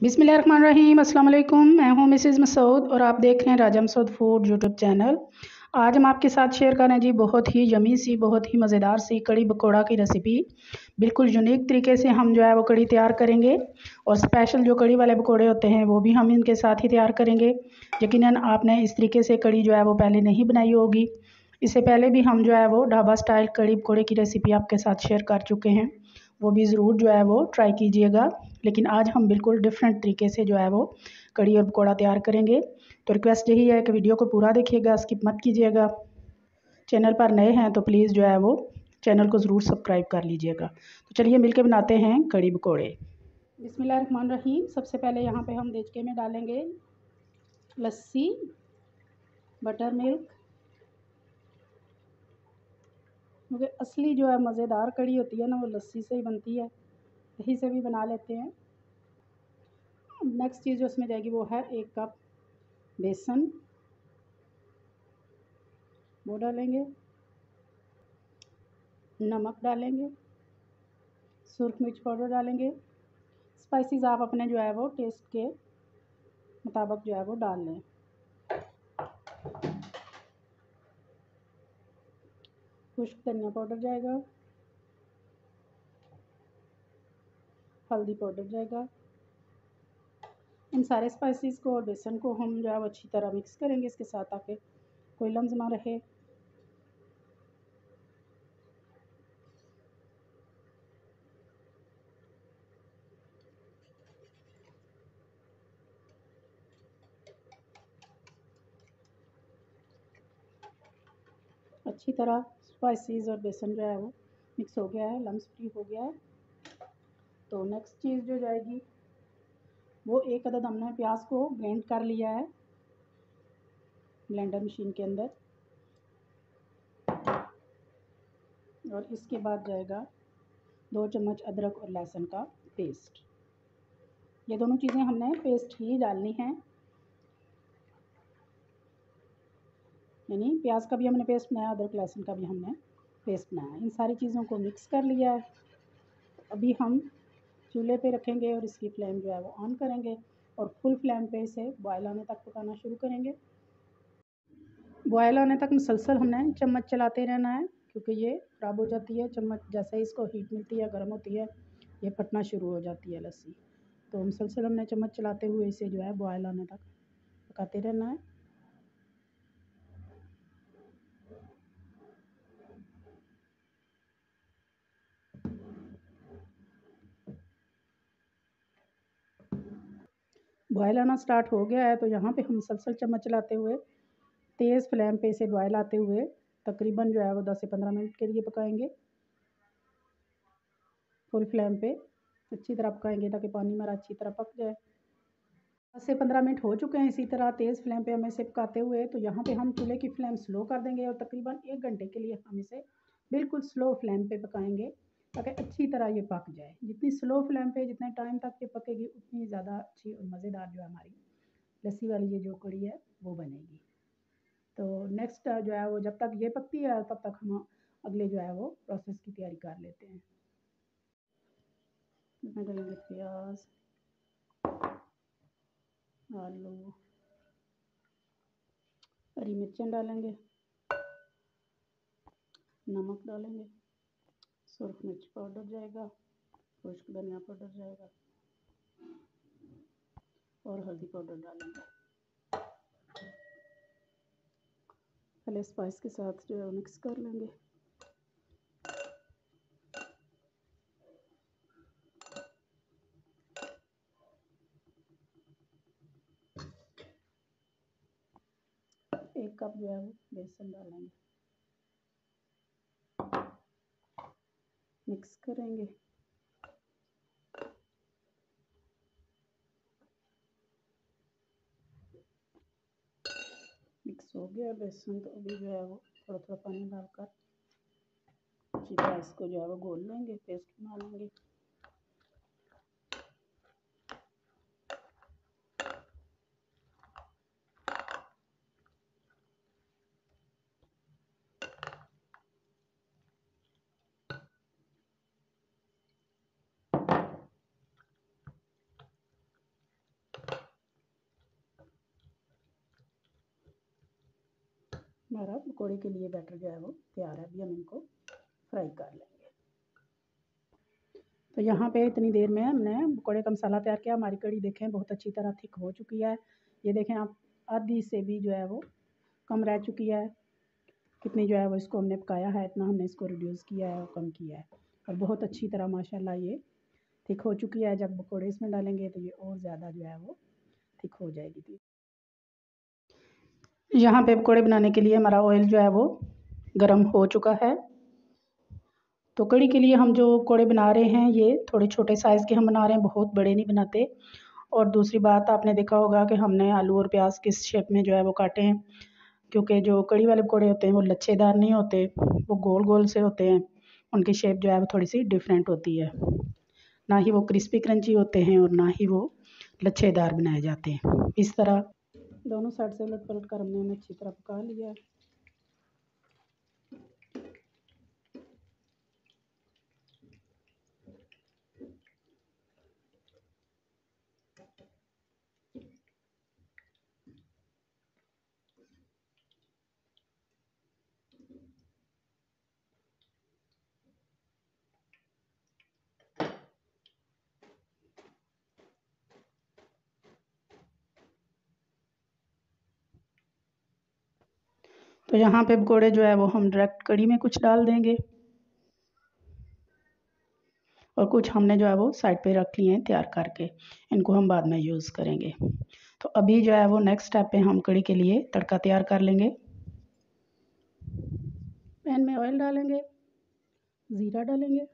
बिस्मिल्लाहिर्रहमानिर्रहीम अस्सलाम वालेकुम। मैं हूं मिसेज़ मसूद और आप देख रहे हैं राजा मसूद फूड यूट्यूब चैनल। आज हम आपके साथ शेयर कर रहे हैं जी बहुत ही यमी सी, बहुत ही मज़ेदार सी कड़ी पकौड़ा की रेसिपी। बिल्कुल यूनिक तरीके से हम जो है वो कड़ी तैयार करेंगे और स्पेशल जो कड़ी वाले पकौड़े होते हैं वो भी हम इनके साथ ही तैयार करेंगे। यकीनन आपने इस तरीके से कड़ी जो है वो पहले नहीं बनाई होगी। इससे पहले भी हम जो है वो ढाबा स्टाइल कड़ी पकौड़े की रेसिपी आपके साथ शेयर कर चुके हैं, वो भी ज़रूर जो है वो ट्राई कीजिएगा। लेकिन आज हम बिल्कुल डिफरेंट तरीके से जो है वो कड़ी और पकौड़ा तैयार करेंगे। तो रिक्वेस्ट यही है कि वीडियो को पूरा देखिएगा, स्किप मत कीजिएगा। चैनल पर नए हैं तो प्लीज़ जो है वो चैनल को ज़रूर सब्सक्राइब कर लीजिएगा। तो चलिए मिलके बनाते हैं कड़ी पकौड़े। बिस्मिल्लाहिर्रहमानिर्रहीम। सबसे पहले यहाँ पे हम देचके में डालेंगे लस्सी, बटर मिल्क, क्योंकि असली जो है मज़ेदार कड़ी होती है ना वो लस्सी से ही बनती है, दही से भी बना लेते हैं। नेक्स्ट चीज़ जो उसमें जाएगी वो है 1 कप बेसन, वो डालेंगे, नमक डालेंगे, सुरख मिर्च पाउडर डालेंगे। स्पाइसेस आप अपने जो है वो टेस्ट के मुताबिक जो है वो डाल लें। खुश्क धनिया पाउडर जाएगा, हल्दी पाउडर जाएगा। इन सारे स्पाइसेस को और बेसन को हम जो है वो अच्छी तरह मिक्स करेंगे इसके साथ, ताकि कोई लम्स ना रहे। अच्छी तरह स्पाइसेस और बेसन जो है वो मिक्स हो गया है, लम्स फ्री हो गया है। तो नेक्स्ट चीज़ जो जाएगी वो 1 अदद हमने प्याज को ग्राइंड कर लिया है ब्लेंडर मशीन के अंदर, और इसके बाद जाएगा 2 चम्मच अदरक और लहसुन का पेस्ट। ये दोनों चीज़ें हमने पेस्ट ही डालनी है, यानी प्याज का भी हमने पेस्ट बनाया, अदरक लहसुन का भी हमने पेस्ट बनाया। इन सारी चीज़ों को मिक्स कर लिया है। अभी हम चूल्हे पे रखेंगे और इसकी फ्लेम जो है वो ऑन करेंगे और फुल फ्लेम पे इसे बॉयल आने तक पकाना शुरू करेंगे। बॉयल आने तक मुसलसल हमने चम्मच चलाते रहना है, क्योंकि ये ख़राब हो जाती है। चम्मच जैसे ही इसको हीट मिलती है, गर्म होती है, ये फटना शुरू हो जाती है लस्सी। तो मुसलसल हमने चम्मच चलाते हुए इसे जो है बॉयल आने तक पकाते रहना है। बॉयल आना स्टार्ट हो गया है तो यहाँ पे हम मुसलसल चम्मच चलाते हुए तेज़ फ्लेम पे इसे बॉयल आते हुए तकरीबन जो है वो 10 से 15 मिनट के लिए पकाएंगे। फुल फ्लेम पे अच्छी तरह पकाएंगे ताकि पानी हमारा अच्छी तरह पक जाए। 10 से 15 मिनट हो चुके हैं इसी तरह तेज़ फ्लेम पे हमें इसे पकाते हुए। तो यहाँ पे हम चूल्हे की फ्लेम स्लो कर देंगे और तकरीबन 1 घंटे के लिए हम इसे बिल्कुल स्लो फ्लेम पे पकाएंगे, ताकि अच्छी तरह ये पक जाए। जितनी स्लो फ्लेम पे जितने टाइम तक ये पकेगी उतनी ज़्यादा अच्छी और मज़ेदार जो है हमारी लस्सी वाली ये जो कड़ी है वो बनेगी। तो नेक्स्ट जो है वो जब तक ये पकती है तब तक हम अगले जो है वो प्रोसेस की तैयारी कर लेते हैं। इसमें डालेंगे प्याज, आलू, हरी मिर्चें डालेंगे, नमक डालेंगे, सुरख मिर्च पाउडर जाएगा, खुश्क धनिया पाउडर जाएगा और हल्दी पाउडर डालेंगे। पहले स्पाइस के साथ जो है मिक्स कर लेंगे। एक कप जो है वो बेसन डालेंगे, मिक्स करेंगे। मिक्स हो गया बेसन, तो अभी जो है वो थोड़ा थोड़ा पानी डालकर अच्छी तरह इसको जो है वो घोल लेंगे, पेस्ट बना लेंगे। हमारा पकौड़े के लिए बैटर जो है वो तैयार है। अभी हम इनको फ्राई कर लेंगे। तो यहाँ पे इतनी देर में हमने पकौड़े का मसाला तैयार किया। हमारी कड़ी देखें बहुत अच्छी तरह थिक हो चुकी है। ये देखें आप, आधी से भी जो है वो कम रह चुकी है। कितनी जो है वो इसको हमने पकाया है, इतना हमने इसको रिड्यूस किया है और कम किया है। और बहुत अच्छी तरह माशाल्लाह ये थिक हो चुकी है। जब पकौड़े इसमें डालेंगे तो ये और ज़्यादा जो है वो थिक हो जाएगी। यहाँ पे पकौड़े बनाने के लिए हमारा ऑयल जो है वो गर्म हो चुका है। तो कड़ी के लिए हम जो पकौड़े बना रहे हैं ये थोड़े छोटे साइज़ के हम बना रहे हैं, बहुत बड़े नहीं बनाते। और दूसरी बात, आपने देखा होगा कि हमने आलू और प्याज किस शेप में जो है वो काटे हैं, क्योंकि जो कड़ी वाले पकौड़े होते हैं वो लच्छेदार नहीं होते, वो गोल गोल से होते हैं। उनकी शेप जो है वो थोड़ी सी डिफरेंट होती है, ना ही वो क्रिस्पी क्रंची होते हैं और ना ही वो लच्छेदार बनाए जाते हैं। इस तरह दोनों साइड से उलट पलट कर हमने उन्हें अच्छी तरह पका लिया है। तो यहाँ पे पकौड़े जो है वो हम डायरेक्ट कड़ी में कुछ डाल देंगे और कुछ हमने जो है वो साइड पे रख लिए हैं तैयार करके, इनको हम बाद में यूज़ करेंगे। तो अभी जो है वो नेक्स्ट स्टेप पे हम कड़ी के लिए तड़का तैयार कर लेंगे। पैन में ऑयल डालेंगे, ज़ीरा डालेंगे,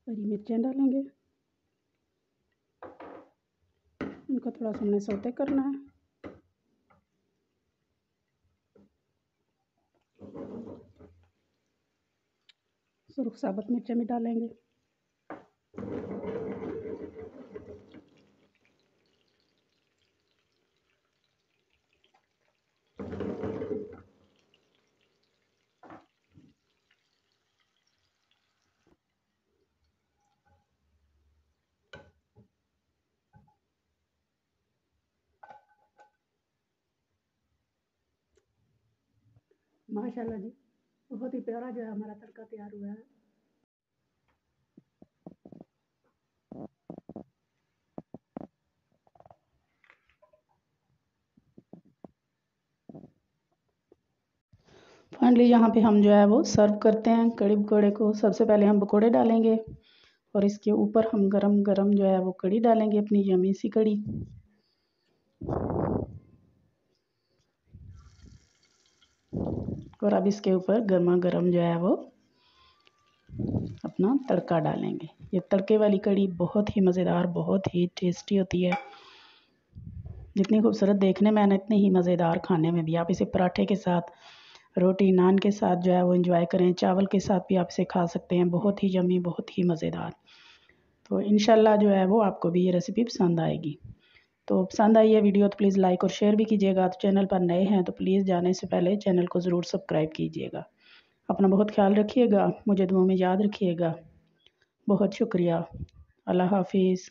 हरी मिर्चें डालेंगे, इनको थोड़ा सा हमने सौते करना है। सुर्ख साबुत मिर्चें भी डालेंगे। माशाल्लाह जी, बहुत ही प्यारा जो है हमारा तड़का तैयार हुआ है। फाइनली यहाँ पे हम जो है वो सर्व करते हैं कड़ी पकौड़े को। सबसे पहले हम पकौड़े डालेंगे और इसके ऊपर हम गरम गरम जो है वो कड़ी डालेंगे, अपनी यमी सी कड़ी। और अब इसके ऊपर गर्मा गर्म जो है वो अपना तड़का डालेंगे। ये तड़के वाली कड़ी बहुत ही मज़ेदार, बहुत ही टेस्टी होती है। जितनी खूबसूरत देखने में है ना, इतनी ही मज़ेदार खाने में भी। आप इसे पराठे के साथ, रोटी नान के साथ जो है वो एंजॉय करें, चावल के साथ भी आप इसे खा सकते हैं। बहुत ही यम्मी, बहुत ही मज़ेदार। तो इंशाल्लाह जो है वो आपको भी ये रेसिपी पसंद आएगी। तो पसंद आई है वीडियो तो प्लीज़ लाइक और शेयर भी कीजिएगा। तो चैनल पर नए हैं तो प्लीज़ जाने से पहले चैनल को ज़रूर सब्सक्राइब कीजिएगा। अपना बहुत ख्याल रखिएगा, मुझे दुआ में याद रखिएगा। बहुत शुक्रिया। अल्लाह हाफिज़।